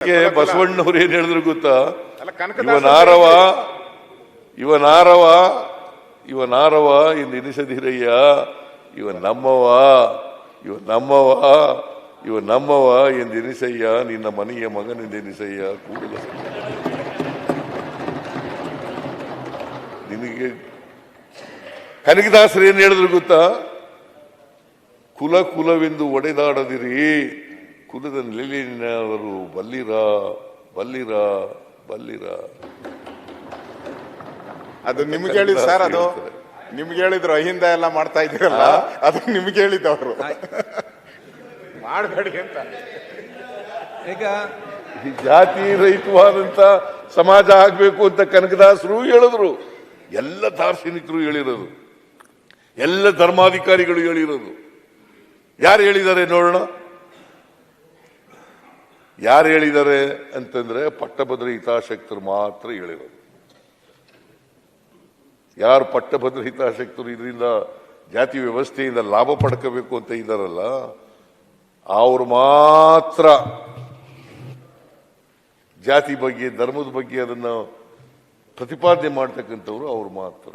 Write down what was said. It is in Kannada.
ಬಸವಣ್ಣವ್ರು ಏನ್ ಹೇಳಿದ್ರು ಗೊತ್ತಾ? ಅಲ್ಲ, ಕನಕದಾಸ ಇವನಾರವ ಎಂದೆನಿಸದಿರಯ್ಯ, ಇವ ನಮ್ಮವ ಎಂದೆನಿಸಯ್ಯ, ನಿನ್ನ ಮನೆಯ ಮಗನೆಂದೆನಿಸಯ್ಯ. ಕೂಡಲ ನಿನಗೆ ಕನಕದಾಸರು ಏನ್ ಹೇಳಿದ್ರು ಗೊತ್ತಾ? ಕುಲವೆಂದು ಒಡೆದಾಡದಿರಿ, ಕುಲದ ನೆಲೆಯವರು ಬಲ್ಲಿರ. ಅದು ನಿಮ್ಗೆ ಹೇಳಿದ್ ಸರ್, ಅದು ನಿಮ್ಗೆ ಹೇಳಿದ್ರು. ಅಹಿಂದ ಎಲ್ಲ ಮಾಡ್ತಾ ಇದ್ದೀರಲ್ಲ, ಅದು ನಿಮ್ಗೆ ಹೇಳಿದ್ದವರು ಮಾಡಬೇಡಿ ಅಂತ. ಈಗ ಜಾತಿ ರಹಿತವಾದಂತ ಸಮಾಜ ಆಗ್ಬೇಕು ಅಂತ ಕನಕದಾಸರು ಹೇಳಿದ್ರು. ಎಲ್ಲ ದಾರ್ಶನಿಕರು ಹೇಳಿರೋದು, ಎಲ್ಲ ಧರ್ಮಾಧಿಕಾರಿಗಳು ಹೇಳಿರೋದು. ಯಾರು ಹೇಳಿದ್ದಾರೆ ನೋಡೋಣ? ಯಾರು ಹೇಳಿದ್ದಾರೆ ಅಂತಂದ್ರೆ ಪಟ್ಟಭದ್ರ ಹಿತಾಸಕ್ತರು ಮಾತ್ರ ಹೇಳಿರೋದು. ಯಾರು ಪಟ್ಟಭದ್ರ ಹಿತಾಸಕ್ತರು ಇದರಿಂದ ಜಾತಿ ವ್ಯವಸ್ಥೆಯಿಂದ ಲಾಭ ಪಡ್ಕೋಬೇಕು ಅಂತ ಇದ್ದಾರಲ್ಲ, ಅವ್ರು ಮಾತ್ರ ಜಾತಿ ಬಗ್ಗೆ ಧರ್ಮದ ಬಗ್ಗೆ ಅದನ್ನ ಪ್ರತಿಪಾದನೆ ಮಾಡ್ತಕ್ಕಂಥವ್ರು ಅವ್ರು ಮಾತ್ರ.